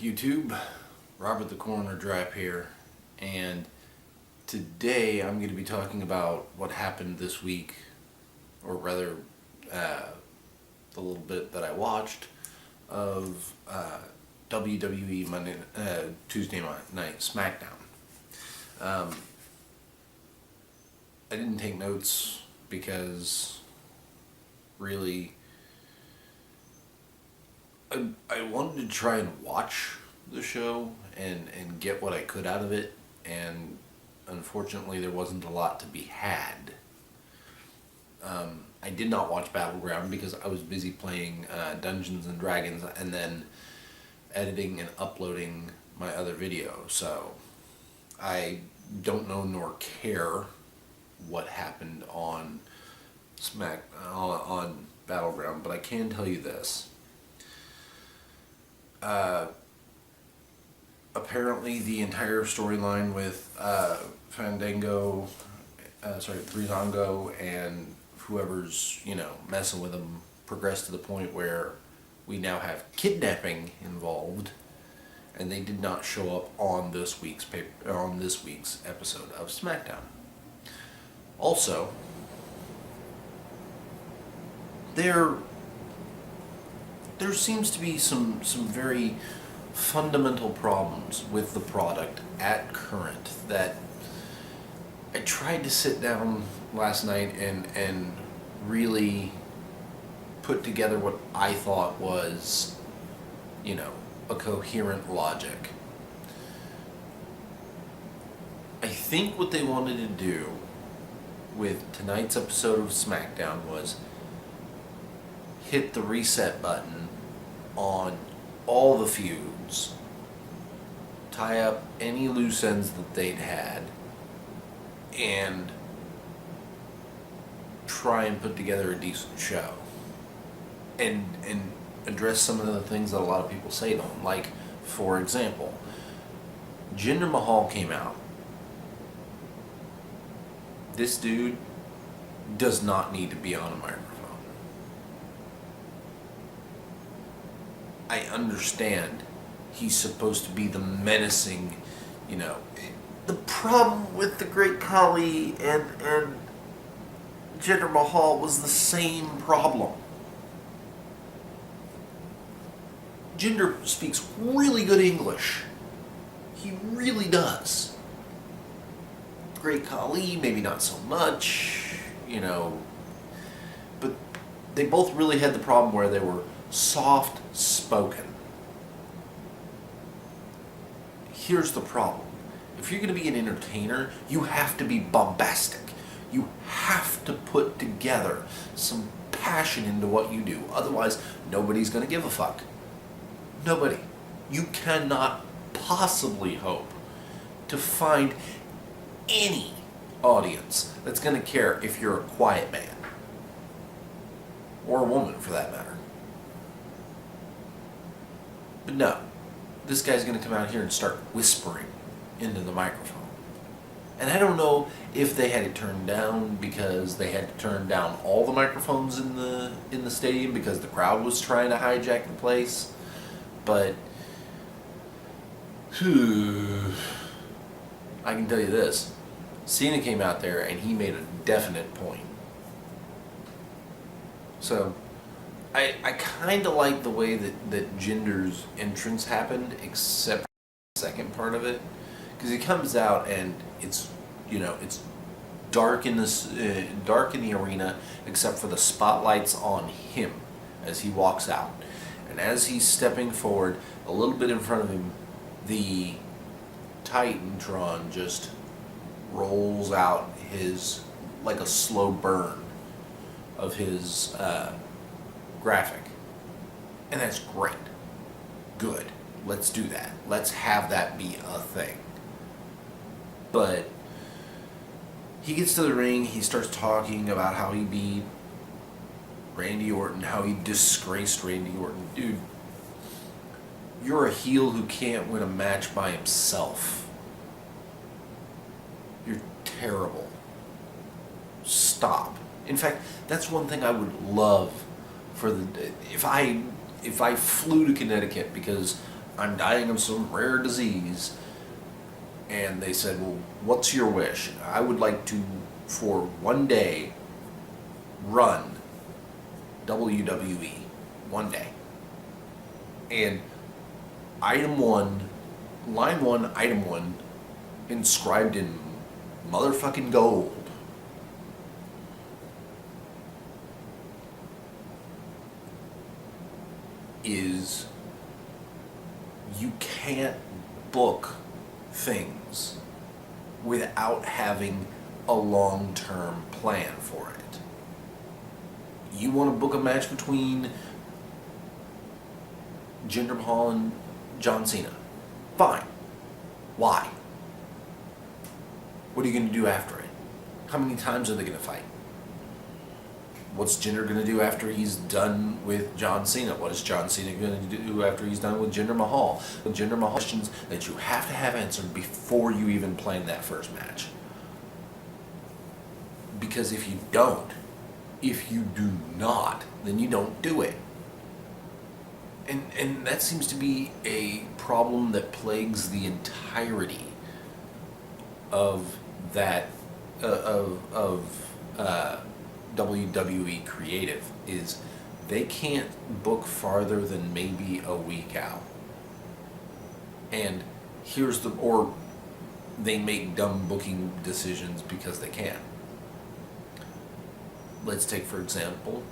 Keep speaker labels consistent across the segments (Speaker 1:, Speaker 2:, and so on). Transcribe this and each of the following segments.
Speaker 1: YouTube, Robert the Coroner Drap here, and today I'm going to be talking about what happened this week, or rather, the little bit that I watched of WWE Tuesday night Smackdown. I didn't take notes because really I wanted to try and watch the show and get what I could out of it, and unfortunately there wasn't a lot to be had. I did not watch Battleground because I was busy playing Dungeons and Dragons and then editing and uploading my other video, so I don't know nor care what happened on on Battleground, but I can tell you this. Apparently the entire storyline with Fandango, Breezango, and whoever's, messing with them progressed to the point where we now have kidnapping involved, and they did not show up on this week's episode of Smackdown. Also, there seems to be some very fundamental problems with the product at current that I tried to sit down last night and really put together what I thought was, a coherent logic. I think what they wanted to do with tonight's episode of Smackdown was hit the reset button on all the feuds, tie up any loose ends that they'd had, and try and put together a decent show. And address some of the things that a lot of people say don't. Like, for example, Jinder Mahal came out. This dude does not need to be on a microphone. I understand he's supposed to be the menacing, The problem with the Great Khali and Jinder Mahal was the same problem. Jinder speaks really good English. He really does. Great Khali, maybe not so much, but they both really had the problem where they were soft spoken. Here's the problem. If you're going to be an entertainer, you have to be bombastic. You have to put together some passion into what you do. Otherwise, nobody's going to give a fuck. Nobody. You cannot possibly hope to find any audience that's going to care if you're a quiet man. Or a woman, for that matter. But no, this guy's going to come out here and start whispering into the microphone. And I don't know if they had it turned down because they had to turn down all the microphones in the stadium because the crowd was trying to hijack the place. But I can tell you this. Cena came out there and he made a definite point. So I kind of like the way that Jinder's entrance happened, except for the second part of it, because he comes out and it's dark in the arena, except for the spotlights on him as he walks out, and as he's stepping forward, a little bit in front of him, the Titantron just rolls out like a slow burn of his graphic. And that's great. Good. Let's do that. Let's have that be a thing. But he gets to the ring, he starts talking about how he beat Randy Orton, how he disgraced Randy Orton. Dude, you're a heel who can't win a match by himself. You're terrible. Stop. In fact, that's one thing I would love for if I flew to Connecticut, because I'm dying of some rare disease. And they said, well, what's your wish? I would like to, for one day, run WWE. One day. And item one, line one, item one, inscribed in motherfucking gold, is you can't book things without having a long-term plan for it. You want to book a match between Jinder Mahal and John Cena? Fine. Why? What are you going to do after it? How many times are they going to fight? What's Jinder going to do after he's done with John Cena? What is John Cena going to do after he's done with Jinder Mahal? With Jinder Mahal, questions that you have to have answered before you even plan that first match. Because if you do not, then you don't do it. And that seems to be a problem that plagues the entirety of that WWE creative, is they can't book farther than maybe a week out. And or they make dumb booking decisions because they can. Let's take, for example,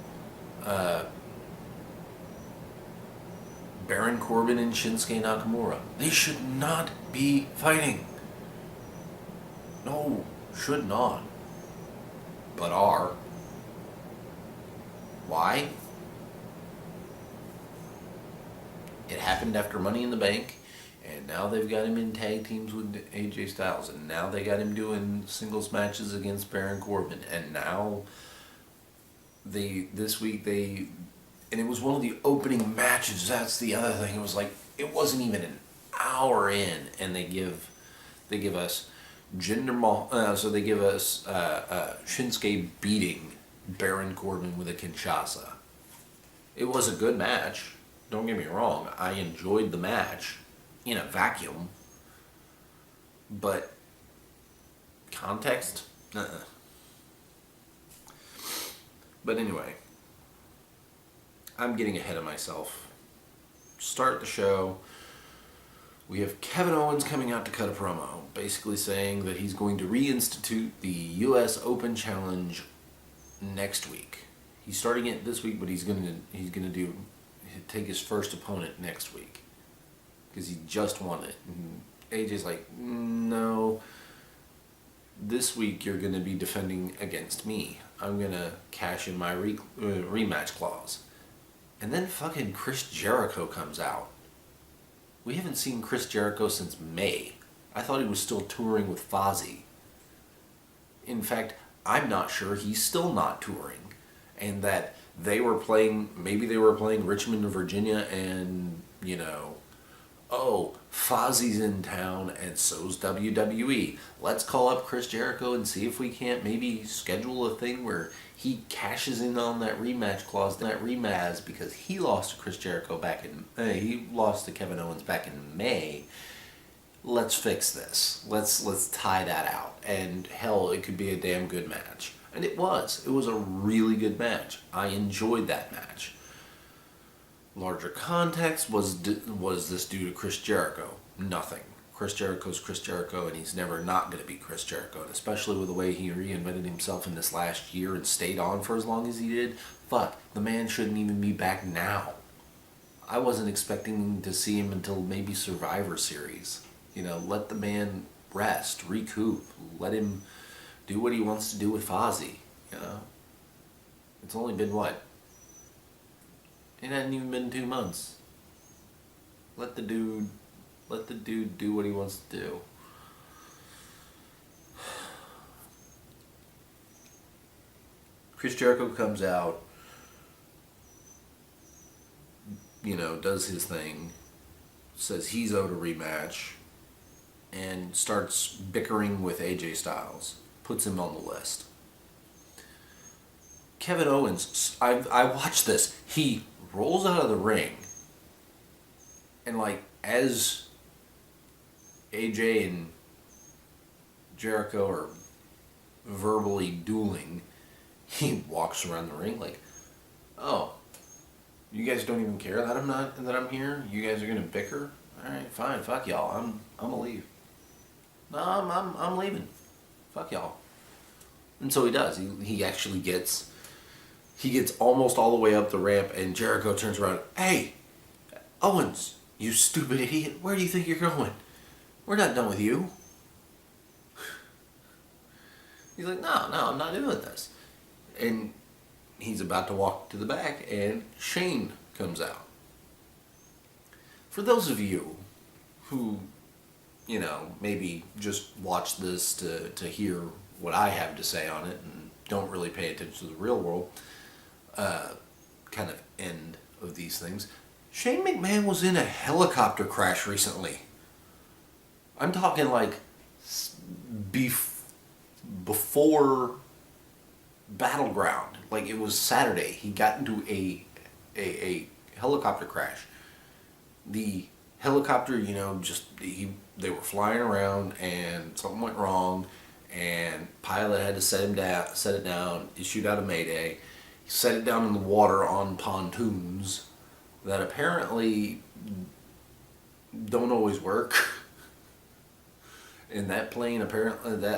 Speaker 1: Baron Corbin and Shinsuke Nakamura. They should not be fighting. No, should not. But are. Why? It happened after Money in the Bank, and now they've got him in tag teams with AJ Styles, and now they got him doing singles matches against Baron Corbin, and now this week and it was one of the opening matches. That's the other thing. It was like, it wasn't even an hour in, and they give us Jinder Mahal. So they give us Shinsuke beating Baron Corbin with a Kinshasa. It was a good match. Don't get me wrong. I enjoyed the match in a vacuum, but context, But anyway, I'm getting ahead of myself. Start the show. We have Kevin Owens coming out to cut a promo, basically saying that he's going to reinstitute the U.S. Open Challenge next week. He's starting it this week, but he's gonna take his first opponent next week because he just won it. And AJ's like, no, this week you're gonna be defending against me. I'm gonna cash in my rematch clause. And then fucking Chris Jericho comes out. We haven't seen Chris Jericho since May. I thought he was still touring with Fozzy. In fact, I'm not sure he's still not touring. And that maybe they were playing Richmond, Virginia, and, oh, Fozzy's in town and so's WWE. Let's call up Chris Jericho and see if we can't maybe schedule a thing where he cashes in on that rematch clause, that rematch, because he lost to Chris Jericho he lost to Kevin Owens back in May. Let's fix this. Let's tie that out. And hell, it could be a damn good match. And it was. It was a really good match. I enjoyed that match. Larger context, was this due to Chris Jericho? Nothing. Chris Jericho's Chris Jericho, and he's never not going to be Chris Jericho. And especially with the way he reinvented himself in this last year and stayed on for as long as he did, the man shouldn't even be back now. I wasn't expecting to see him until maybe Survivor Series. Let the man rest, recoup, let him do what he wants to do with Fozzy. It's only been what? It hadn't even been 2 months. Let the dude do what he wants to do. Chris Jericho comes out, does his thing, says he's owed a rematch, and starts bickering with AJ Styles. Puts him on the list. Kevin Owens, I watched this. He rolls out of the ring and as AJ and Jericho are verbally dueling, he walks around the ring like, "Oh, you guys don't even care that I'm here. You guys are gonna bicker. All right, fine. Fuck y'all. I'm gonna leave. No, I'm leaving. Fuck y'all." And so he does. He actually gets almost all the way up the ramp, and Jericho turns around. "Hey, Owens, you stupid idiot! Where do you think you're going? We're not done with you." He's like, "No, I'm not doing this." And he's about to walk to the back, and Shane comes out. For those of you who, maybe just watch this to hear what I have to say on it and don't really pay attention to the real world, kind of end of these things, Shane McMahon was in a helicopter crash recently. I'm talking like before Battleground. Like, it was Saturday. He got into a helicopter crash. The helicopter, they were flying around and something went wrong, and pilot had to set it down, issued out a mayday. He set it down in the water on pontoons that apparently don't always work. And that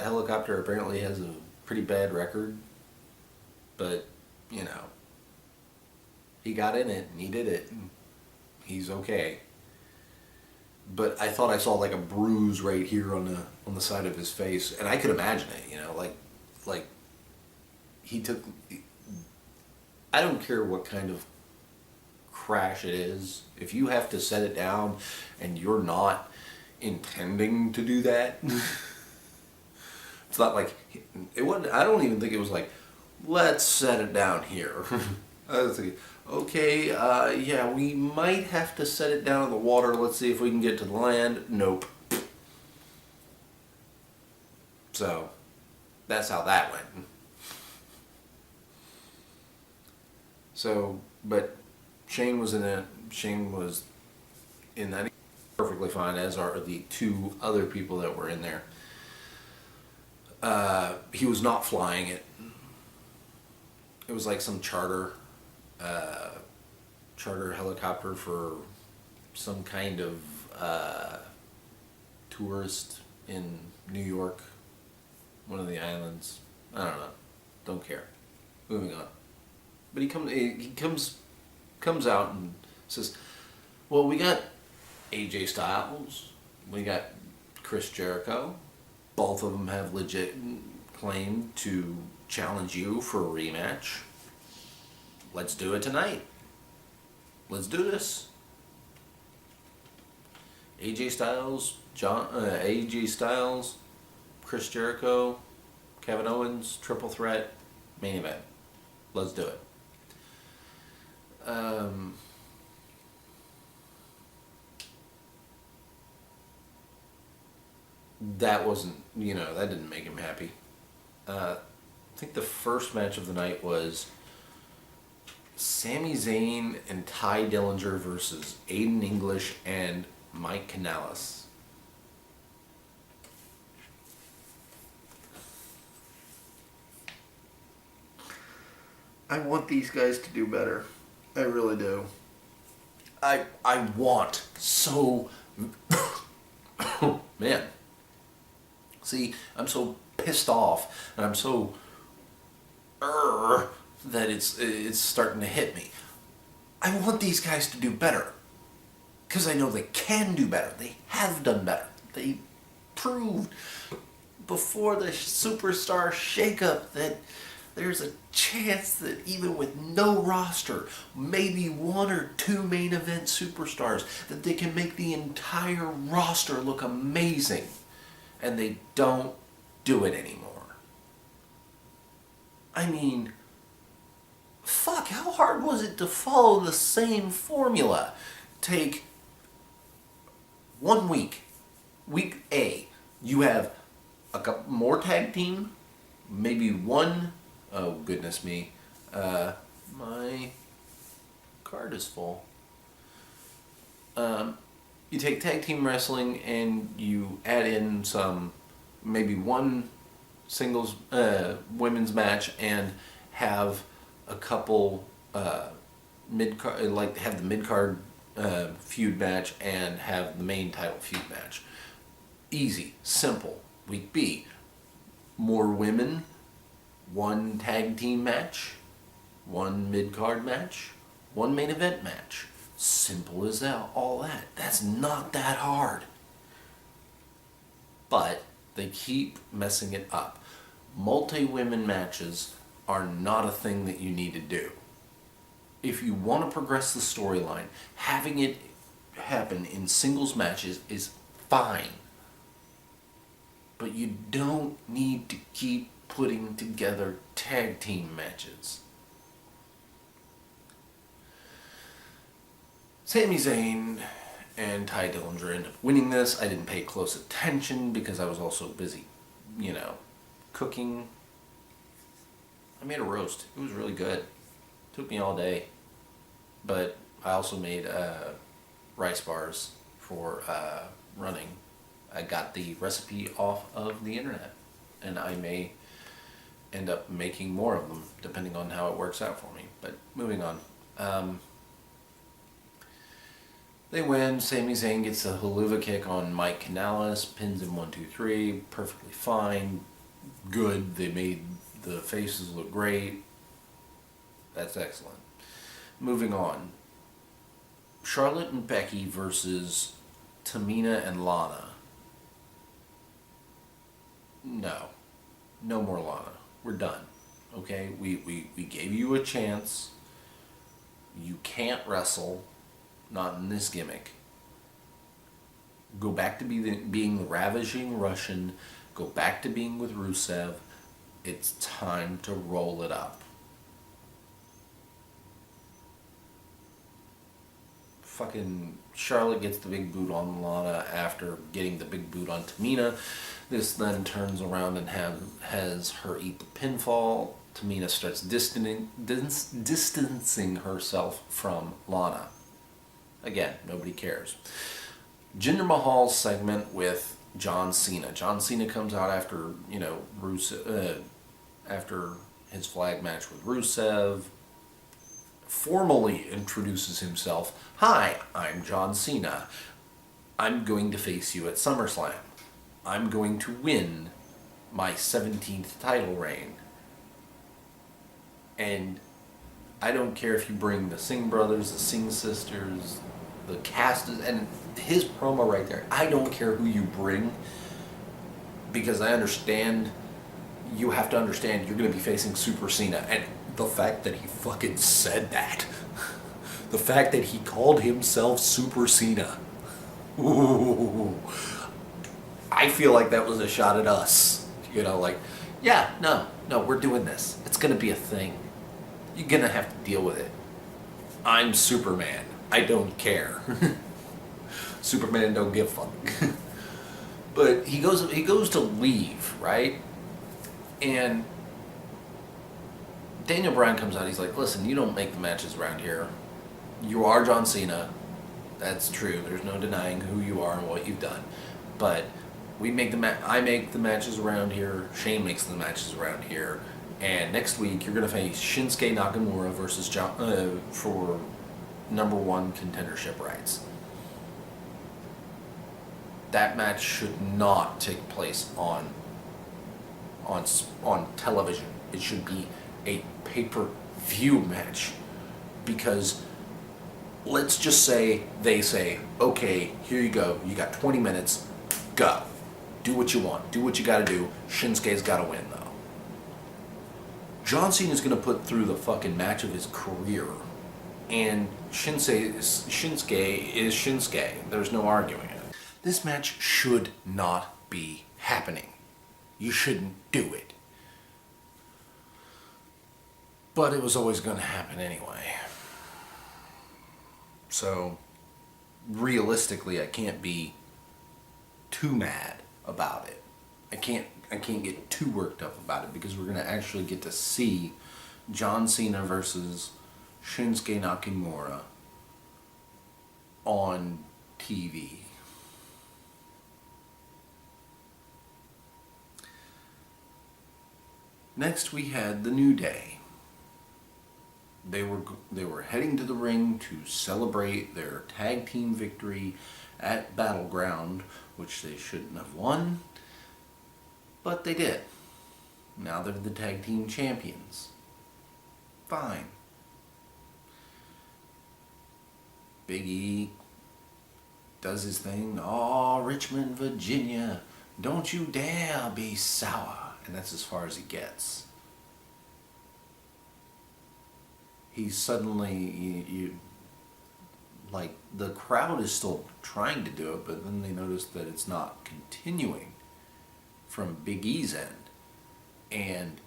Speaker 1: helicopter apparently has a pretty bad record. But, he got in it and he did it. And he's okay. But I thought I saw like a bruise right here on the side of his face, and I could imagine it. Like he took. I don't care what kind of crash it is. If you have to set it down and you're not intending to do that, it's not like it wasn't. I don't even think it was like, "Let's set it down here." I was thinking, okay, yeah, we might have to set it down in the water. Let's see if we can get to the land. Nope. So, that's how that went. So, but Shane was in that. Perfectly fine, as are the two other people that were in there. He was not flying it. It was like some charter helicopter for some kind of tourist in New York, one of the islands. I don't know. Don't care. Moving on. But he comes out and says, "Well, we got AJ Styles, we got Chris Jericho. Both of them have legit claim to challenge you for a rematch. Let's do it tonight. Let's do this." AJ Styles, Chris Jericho, Kevin Owens, triple threat, main event. Let's do it. That wasn't, that didn't make him happy. I think the first match of the night was Sami Zayn and Ty Dillinger versus Aiden English and Mike Kanellis. I want these guys to do better. I really do. I want so... Man. See, I'm so pissed off, and I'm so... that it's starting to hit me. I want these guys to do better. Because I know they can do better. They have done better. They proved before the superstar shakeup that there's a chance that even with no roster, maybe one or two main event superstars, that they can make the entire roster look amazing. And they don't do it anymore. I mean, fuck, how hard was it to follow the same formula? Take 1 week. Week A, you have a couple more tag team, maybe one. Oh, goodness me. My card is full. You take tag team wrestling and you add in some, maybe one singles women's match, and have a couple mid card, like have the mid card feud match and have the main title feud match. Easy, simple. Week B, more women, one tag team match, one mid card match, one main event match. Simple as that. All that. That's not that hard. But they keep messing it up. Multi-women matches are not a thing that you need to do. If you want to progress the storyline, having it happen in singles matches is fine. But you don't need to keep putting together tag team matches. Sami Zayn and Ty Dillinger ended up winning this. I didn't pay close attention because I was also busy, cooking. I made a roast. It was really good. Took me all day. But I also made rice bars for running. I got the recipe off of the internet, and I may end up making more of them depending on how it works out for me. But moving on. They win. Sami Zayn gets a haluva kick on Mike Kanellis, pins him 1, 2, 3, perfectly fine, good. They made the faces look great. That's excellent. Moving on. Charlotte and Becky versus Tamina and Lana. No more Lana. We're done. Okay? We gave you a chance. You can't wrestle. Not in this gimmick. Go back to being the ravishing Russian. Go back to being with Rusev. It's time to roll it up. Fucking Charlotte gets the big boot on Lana after getting the big boot on Tamina. This then turns around and has her eat the pinfall. Tamina starts distancing herself from Lana. Again, nobody cares. Jinder Mahal's segment with John Cena. John Cena comes out after, after his flag match with Rusev, formally introduces himself. Hi, I'm John Cena. I'm going to face you at SummerSlam. I'm going to win my 17th title reign. And I don't care if you bring the Singh brothers, the Singh sisters, the cast, and his promo right there. I don't care who you bring, because I understand, you have to understand you're going to be facing Super Cena. And the fact that he fucking said that, the fact that he called himself Super Cena, ooh, I feel like that was a shot at us. No, we're doing this. It's going to be a thing. You're going to have to deal with it. I'm Superman. I don't care. Superman don't give a fuck. But he goes to leave, right? And Daniel Bryan comes out. He's like, listen, you don't make the matches around here. You are John Cena. That's true. There's no denying who you are and what you've done. But I make the matches around here. Shane makes the matches around here. And next week you're going to face Shinsuke Nakamura versus for #1 contendership rights. That match should not take place on television. It should be a pay-per-view match, because let's just say they say, okay, here you go. You got 20 minutes. Go. Do what you want. Do what you got to do. Shinsuke's got to win, though. John Cena's going to put through the fucking match of his career. And Shinsuke is Shinsuke. There's no arguing it. This match should not be happening. You shouldn't do it. But it was always going to happen anyway. So, realistically, I can't be too mad about it. I can't get too worked up about it, because we're going to actually get to see John Cena versus Shinsuke Nakamura on TV. Next, we had the New Day. They were heading to the ring to celebrate their tag team victory at Battleground, which they shouldn't have won, but they did. Now they're the tag team champions. Fine. Big E does his thing. "Oh, Richmond, Virginia, don't you dare be sour." And that's as far as he gets. He's suddenly, like, the crowd is still trying to do it, but then they notice that it's not continuing from Big E's end. And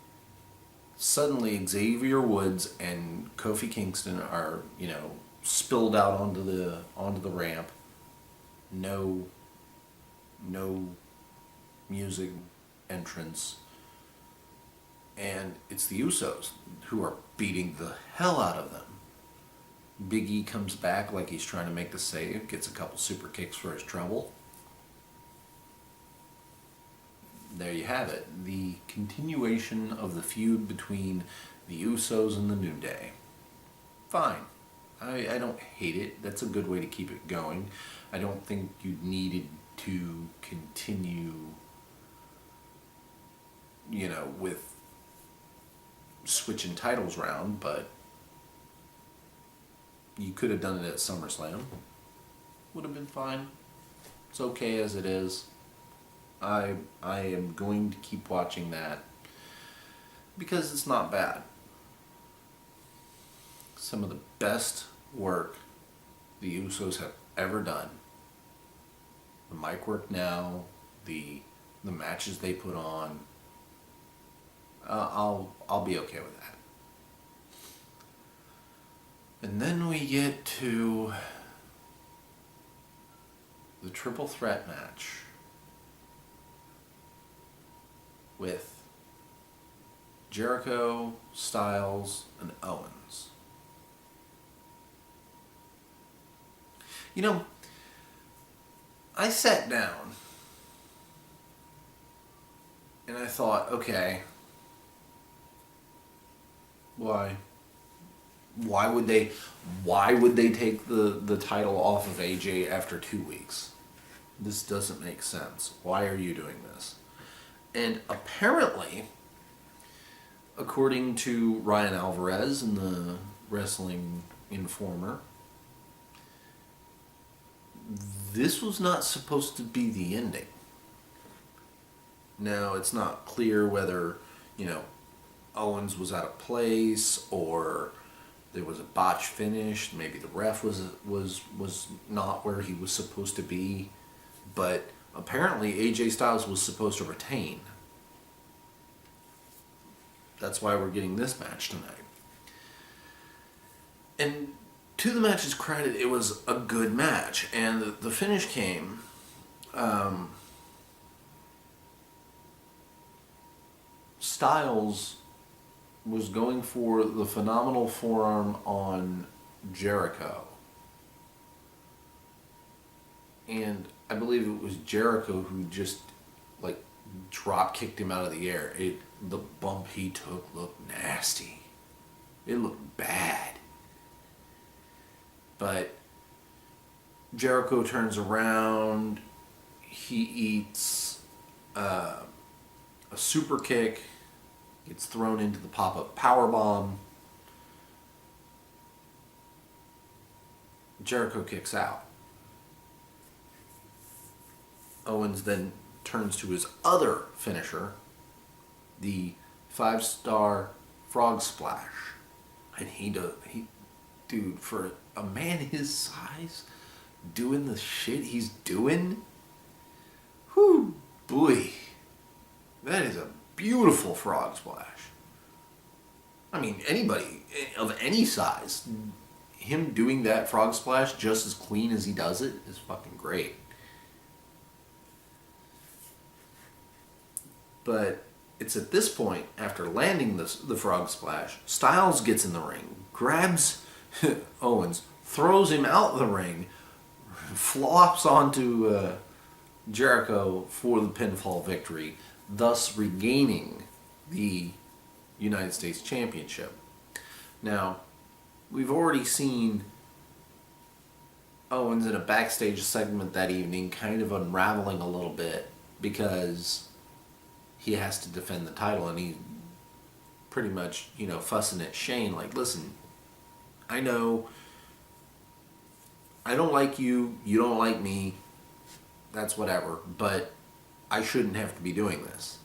Speaker 1: suddenly Xavier Woods and Kofi Kingston are, spilled out onto the ramp. No music entrance. And it's the Usos who are beating the hell out of them. Big E comes back like he's trying to make the save, gets a couple super kicks for his trouble. There you have it. The continuation of the feud between the Usos and the New Day. Fine. I don't hate it. That's a good way to keep it going. I don't think you needed to continue, with switching titles around, but you could have done it at SummerSlam. Would have been fine. It's okay as it is. I am going to keep watching that because it's not bad. Some of the best work the Usos have ever done. The mic work now, the matches they put on. I'll be okay with that. And then we get to the triple threat match with Jericho, Styles, and Owens. I sat down and I thought, okay, why would they take the title off of AJ after 2 weeks? This doesn't make sense. Why are you doing this? And apparently, according to Ryan Alvarez in the Wrestling Informer, this was not supposed to be the ending. Now, it's not clear whether, Owens was out of place or there was a botch finish. Maybe the ref was not where he was supposed to be. But apparently AJ Styles was supposed to retain. That's why we're getting this match tonight. And to the match's credit, it was a good match. And the finish came. Styles was going for the phenomenal forearm on Jericho. And I believe it was Jericho who just, drop kicked him out of the air. The bump he took looked nasty. It looked bad. But Jericho turns around. He eats a super kick. Gets thrown into the pop-up powerbomb. Jericho kicks out. Owens then turns to his other finisher, the 5-star frog splash. And dude, for a man his size, doing the shit he's doing, whoo, boy, that is a beautiful frog splash. I mean, anybody of any size, him doing that frog splash just as clean as he does it is fucking great. But it's at this point, after landing the frog splash, Styles gets in the ring, grabs Owens, throws him out the ring, flops onto Jericho for the pinfall victory, thus regaining the United States Championship. Now, we've already seen Owens in a backstage segment that evening kind of unraveling a little bit because he has to defend the title, and he's pretty much, fussing at Shane like, listen, I know I don't like you, you don't like me, that's whatever, but I shouldn't have to be doing this.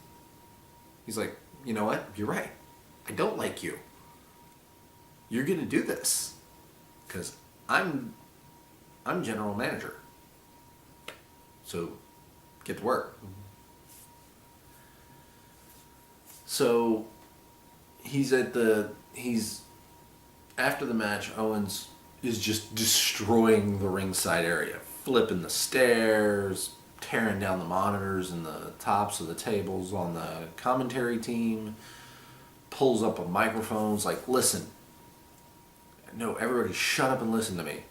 Speaker 1: He's like, you know what? You're right. I don't like you. You're going to do this because I'm general manager. So get to work. So he's after the match, Owens is just destroying the ringside area, flipping the stairs, tearing down the monitors and the tops of the tables on the commentary team, pulls up a microphone, is like, listen, no, everybody shut up and listen to me.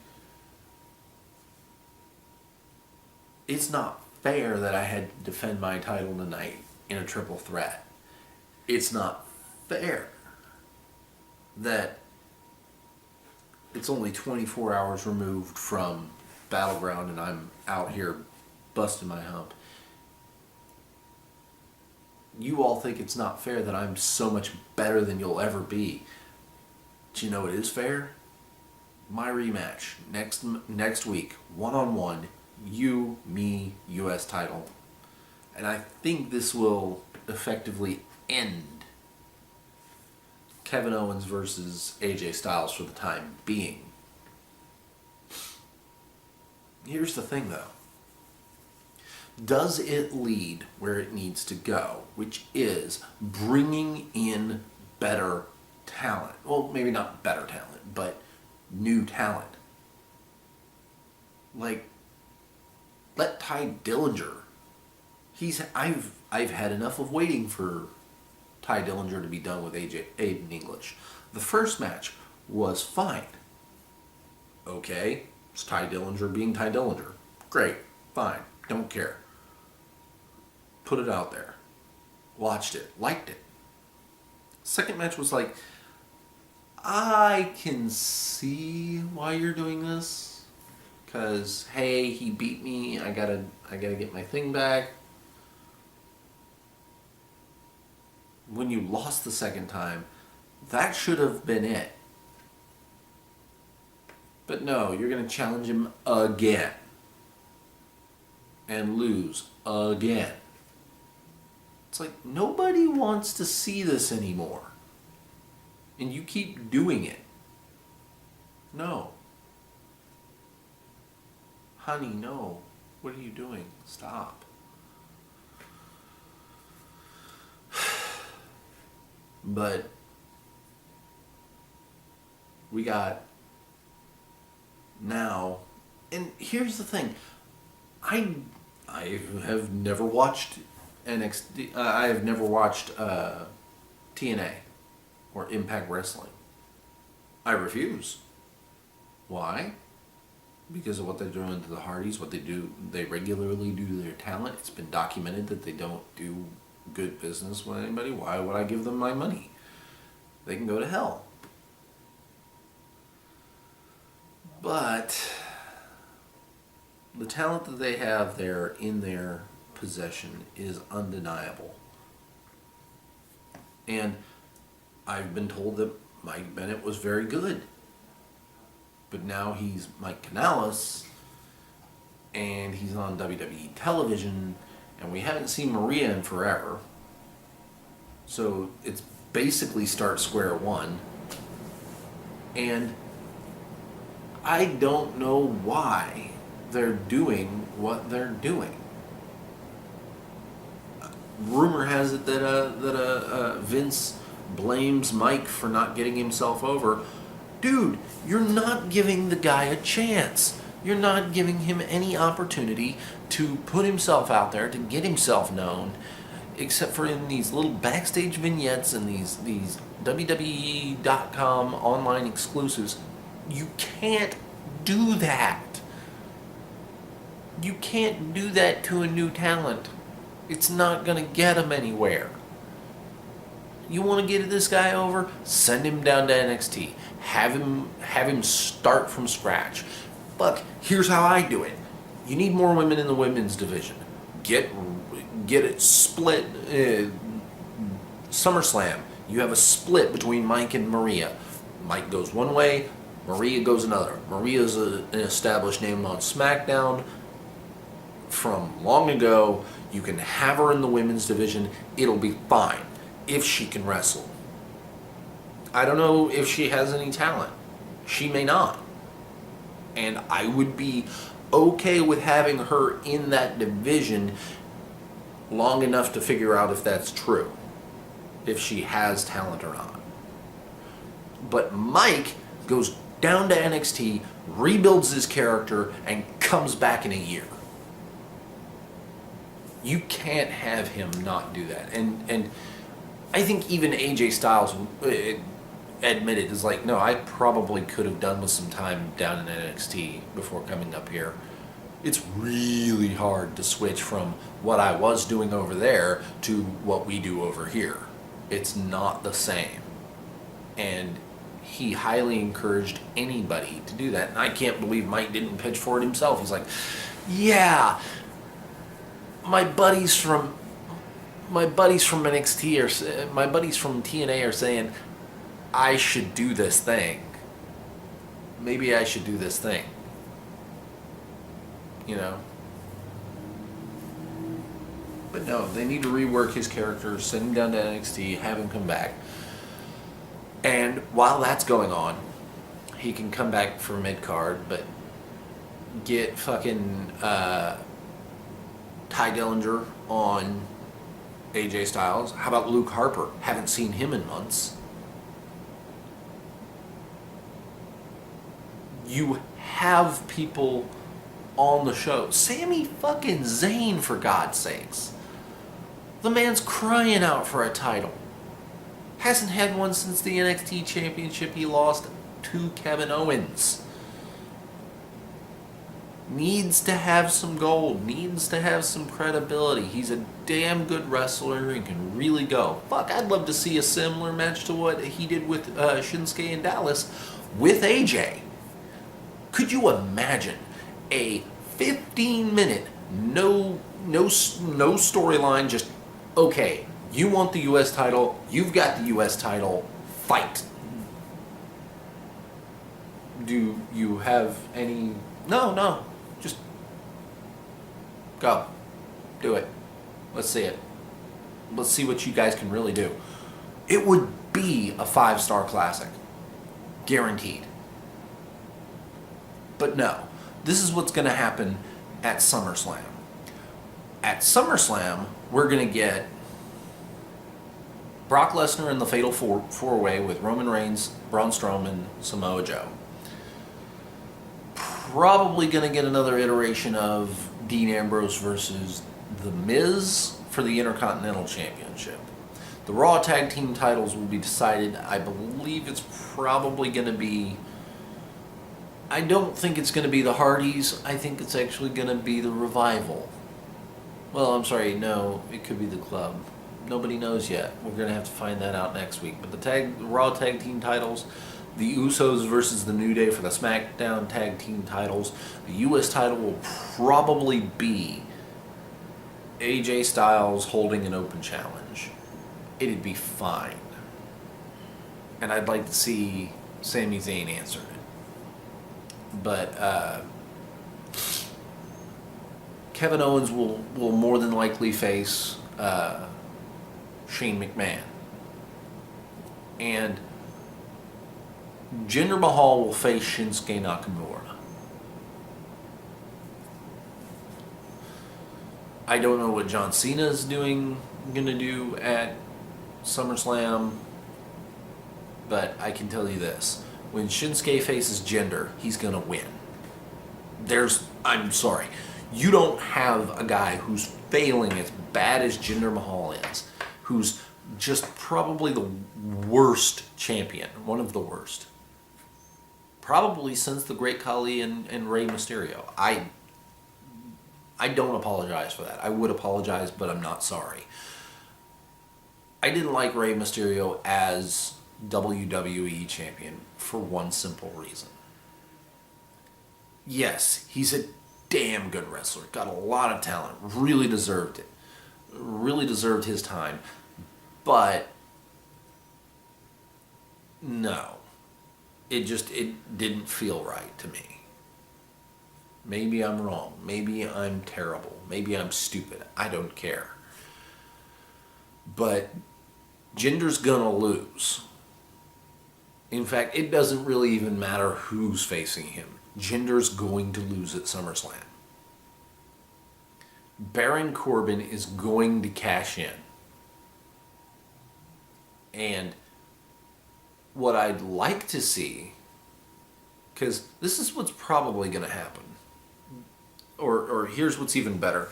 Speaker 1: It's not fair that I had to defend my title tonight in a triple threat. It's not fair that it's only 24 hours removed from Battleground and I'm out here busting my hump. You all think it's not fair that I'm so much better than you'll ever be. Do you know what is fair? My rematch next week, one-on-one, you, me, U.S. title. And I think this will effectively end Kevin Owens versus AJ Styles for the time being. Here's the thing, though. Does it lead where it needs to go, which is bringing in better talent? Well, maybe not better talent, but new talent. Like, let Ty Dillinger. I've had enough of waiting for Ty Dillinger to be done with Aiden English. The first match was fine. Okay, it's Ty Dillinger being Ty Dillinger. Great, fine, don't care. Put it out there. Watched it, liked it. Second match was like, I can see why you're doing this. Cause hey, he beat me. I gotta get my thing back. When you lost the second time, that should have been it. But no, you're gonna challenge him again. And lose again. It's like nobody wants to see this anymore. And you keep doing it. No. Honey, no. What are you doing? Stop. But we got now, and here's the thing. I have never watched NXT. I have never watched TNA or Impact Wrestling. I refuse. Why? Because of what they're doing to the Hardys, what they do. They regularly do to their talent. It's been documented that they don't do good business with anybody. Why would I give them my money? They can go to hell. But the talent that they have there in their possession is undeniable. And I've been told that Mike Bennett was very good. But now he's Mike Canales, and he's on WWE television, and we haven't seen Maria in forever. So it's basically start square one. And I don't know why they're doing what they're doing. Rumor has it that Vince blames Mike for not getting himself over. Dude, you're not giving the guy a chance. You're not giving him any opportunity to put himself out there, to get himself known, except for in these little backstage vignettes and these WWE.com online exclusives. You can't do that. You can't do that to a new talent. It's not going to get him anywhere. You want to get this guy over? Send him down to NXT. Have him start from scratch. Look, here's how I do it. You need more women in the women's division. Get it split. SummerSlam. You have a split between Mike and Maria. Mike goes one way, Maria goes another. Maria's an established name on Smackdown from long ago. You can have her in the women's division. It'll be fine if she can wrestle. I don't know if she has any talent. She may not. And I would be okay with having her in that division long enough to figure out if that's true. If she has talent or not. But Mike goes down to NXT, rebuilds his character, and comes back in a year. You can't have him not do that. And I think even AJ Styles admitted, is like, no, I probably could have done with some time down in NXT before coming up here. It's really hard to switch from what I was doing over there to what we do over here. It's not the same. And he highly encouraged anybody to do that. And I can't believe Mike didn't pitch for it himself. He's like, yeah, my buddies from NXT or my buddies from TNA are saying I should do this thing. Maybe I should do this thing. You know? But no, they need to rework his character, send him down to NXT, have him come back. And while that's going on, he can come back for mid-card, but get fucking Ty Dillinger on AJ Styles. How about Luke Harper? Haven't seen him in months. You have people on the show. Sami fucking Zayn, for God's sakes. The man's crying out for a title. Hasn't had one since the NXT Championship he lost to Kevin Owens. Needs to have some gold. Needs to have some credibility. He's a damn good wrestler and can really go. Fuck, I'd love to see a similar match to what he did with Shinsuke in Dallas with AJ. Could you imagine a 15-minute, no storyline, just, okay, you want the U.S. title, you've got the U.S. title, fight. Do you have any... No, just go. Do it. Let's see it. Let's see what you guys can really do. It would be a 5-star classic. Guaranteed. But no, this is what's going to happen at SummerSlam. At SummerSlam, we're going to get Brock Lesnar in the Fatal Four-Way with Roman Reigns, Braun Strowman, Samoa Joe. Probably going to get another iteration of Dean Ambrose versus The Miz for the Intercontinental Championship. The Raw Tag Team titles will be decided. I believe it's probably going to be... I don't think it's going to be the Hardys. I think it's actually going to be the Revival. Well, I'm sorry, no, it could be the Club. Nobody knows yet. We're going to have to find that out next week. But the Raw Tag Team titles, the Usos versus the New Day for the SmackDown Tag Team titles. The U.S. title will probably be AJ Styles holding an open challenge. It'd be fine. And I'd like to see Sami Zayn answer it. But Kevin Owens will more than likely face Shane McMahon. And Jinder Mahal will face Shinsuke Nakamura. I don't know what John Cena is going to do at SummerSlam, but I can tell you this. When Shinsuke faces Jinder, he's going to win. I'm sorry, you don't have a guy who's failing as bad as Jinder Mahal is, who's just probably the worst champion, one of the worst. Probably since the Great Khali and Rey Mysterio. I don't apologize for that. I would apologize, but I'm not sorry. I didn't like Rey Mysterio as WWE champion for one simple reason. Yes, he's a damn good wrestler. Got a lot of talent. Really deserved it. Really deserved his time. But no. It didn't feel right to me. Maybe I'm wrong. Maybe I'm terrible. Maybe I'm stupid. I don't care. But Jinder's gonna lose. In fact, it doesn't really even matter who's facing him. Jinder's going to lose at SummerSlam. Baron Corbin is going to cash in. And what I'd like to see, because this is what's probably going to happen, or here's what's even better.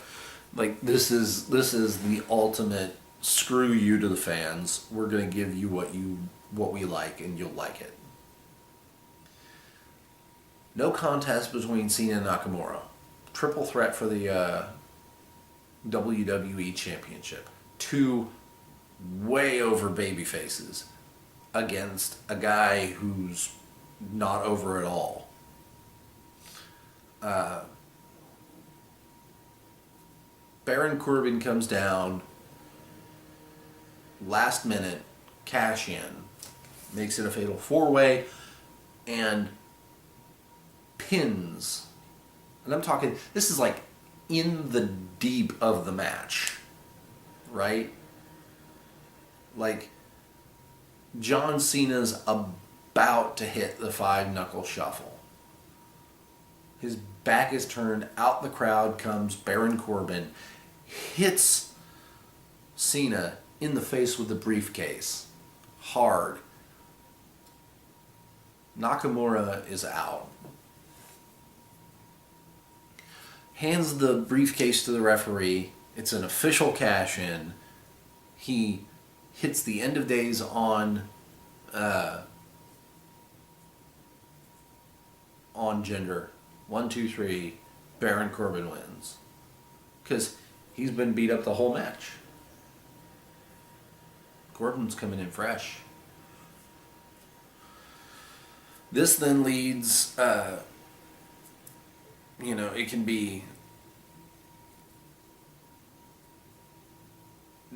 Speaker 1: Like, this is the ultimate screw you to the fans. We're going to give you what we like, and you'll like it. No contest between Cena and Nakamura. Triple threat for the WWE Championship. Two way over baby faces against a guy who's not over at all. Baron Corbin comes down, last minute, cash in, makes it a fatal 4-way, and pins. And I'm talking, this is like in the deep of the match, right? Like, John Cena's about to hit the 5-knuckle shuffle. His back is turned, out the crowd comes Baron Corbin, hits Cena in the face with the briefcase. Hard. Nakamura is out. Hands the briefcase to the referee. It's an official cash-in. He hits the end of days on Jinder. 1, 2, 3. Baron Corbin wins. Because he's been beat up the whole match. Corbin's coming in fresh. This then leads, it can be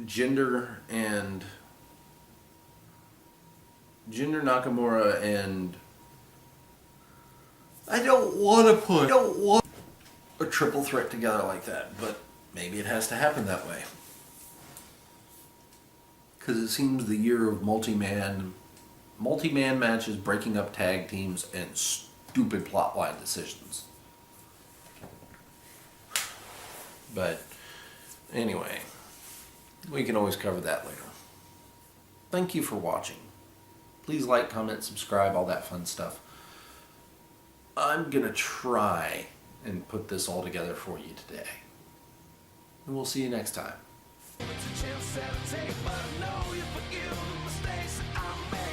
Speaker 1: Jinder Nakamura, and I don't want a triple threat together like that, but maybe it has to happen that way. Because it seems the year of multi-man matches, breaking up tag teams, and stupid plotline decisions. But anyway, we can always cover that later. Thank you for watching. Please like, comment, subscribe, all that fun stuff. I'm going to try and put this all together for you today. And we'll see you next time. It's a chance that I take, but I know you forgive the mistakes that I made.